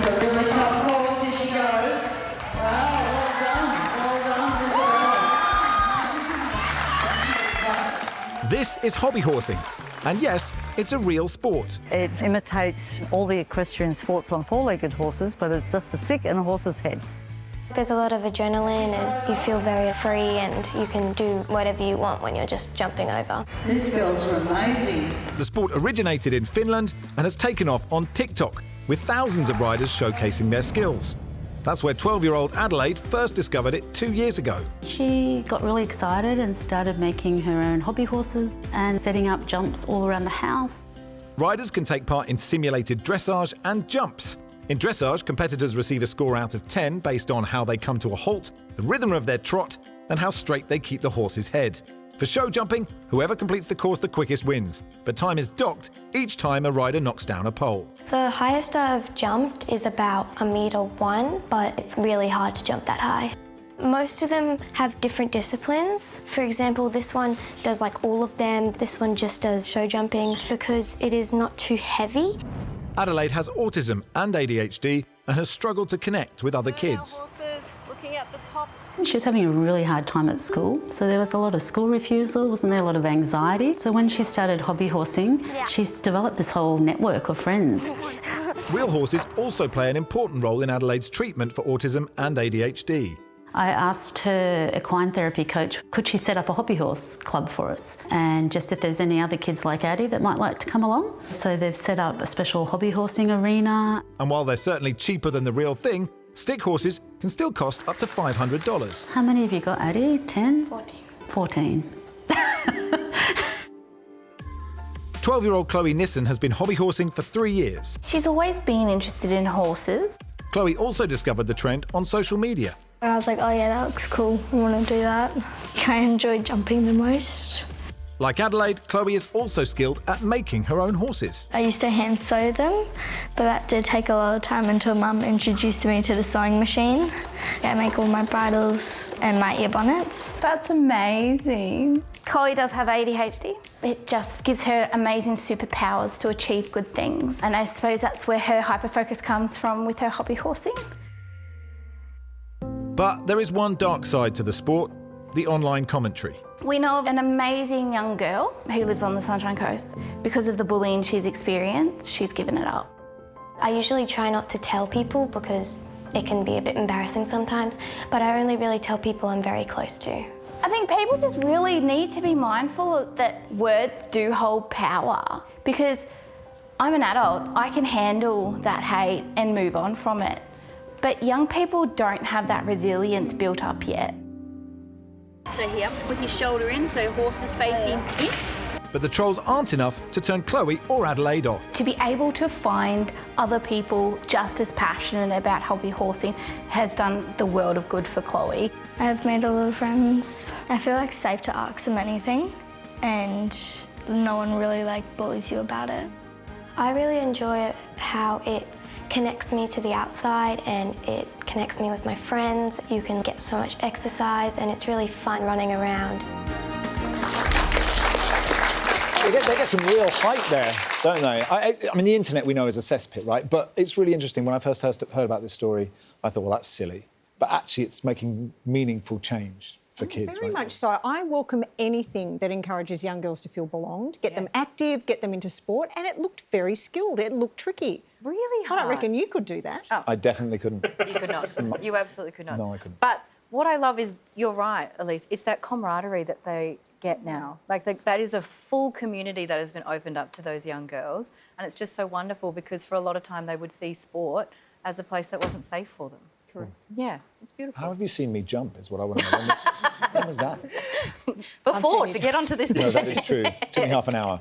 a really tough course. Here she goes. Wow, well done. Well done. This is hobby horsing. And yes, it's a real sport. It imitates all the equestrian sports on four-legged horses, but it's just a stick and a horse's head. There's a lot of adrenaline and you feel very free and you can do whatever you want when you're just jumping over. These girls are amazing. The sport originated in Finland and has taken off on TikTok, with thousands of riders showcasing their skills. That's where 12-year-old Adelaide first discovered it 2 years ago. She got really excited and started making her own hobby horses and setting up jumps all around the house. Riders can take part in simulated dressage and jumps. In dressage, competitors receive a score out of 10 based on how they come to a halt, the rhythm of their trot, and how straight they keep the horse's head. For show jumping, whoever completes the course the quickest wins, but time is docked each time a rider knocks down a pole. The highest I've jumped is about 1.1 meters, but it's really hard to jump that high. Most of them have different disciplines. For example, this one does like all of them. This one just does show jumping because it is not too heavy. Adelaide has autism and ADHD and has struggled to connect with other kids. Looking at the top. She was having a really hard time at school, so there was a lot of school refusal, wasn't there, a lot of anxiety. So when she started hobby horsing, she's developed this whole network of friends. Real horses also play an important role in Adelaide's treatment for autism and ADHD. I asked her equine therapy coach, could she set up a hobby horse club for us? And just if there's any other kids like Addie that might like to come along. So they've set up a special hobby horsing arena. And while they're certainly cheaper than the real thing, stick horses can still cost up to $500. How many have you got, Addie? 10? 14. 14. 12-year-old Chloe Nissen has been hobby horsing for 3 years. She's always been interested in horses. Chloe also discovered the trend on social media. And I was like, oh yeah, that looks cool, I want to do that. I enjoy jumping the most. Like Adelaide, Chloe is also skilled at making her own horses. I used to hand sew them, but that did take a lot of time until Mum introduced me to the sewing machine. I make all my bridles and my ear bonnets. That's amazing. Chloe does have ADHD. It just gives her amazing superpowers to achieve good things. And I suppose that's where her hyperfocus comes from with her hobby horsing. But there is one dark side to the sport, the online commentary. We know of an amazing young girl who lives on the Sunshine Coast. Because of the bullying she's experienced, she's given it up. I usually try not to tell people because it can be a bit embarrassing sometimes, but I only really tell people I'm very close to. I think people just really need to be mindful that words do hold power, because I'm an adult, I can handle that hate and move on from it. But young people don't have that resilience built up yet. So here, with your shoulder in, so horse is facing in. But the trolls aren't enough to turn Chloe or Adelaide off. To be able to find other people just as passionate about hobby horsing has done the world of good for Chloe. I've made a lot of friends. I feel like safe to ask them anything and no one really bullies you about it. I really enjoy how it connects me to the outside and it connects me with my friends. You can get so much exercise and it's really fun running around. They get some real hype there, don't they? I mean, the internet we know is a cesspit, right? But it's really interesting. When I first heard about this story, I thought, well, that's silly. But actually, it's making meaningful change for kids. Very much so. I welcome anything that encourages young girls to feel belonged, get them active, get them into sport, and it looked very skilled. It looked tricky. Really hard. I don't reckon you could do that. I definitely couldn't. You could not. You absolutely could not. No, I couldn't. But what I love is, you're right, Elise, it's that camaraderie that they get now. That is a full community that has been opened up to those young girls. And it's just so wonderful because for a lot of time they would see sport as a place that wasn't safe for them. True. Yeah, it's beautiful. How have you seen me jump is what I want to know. When was that? Before, to get onto this. No, that is true. It took me half an hour.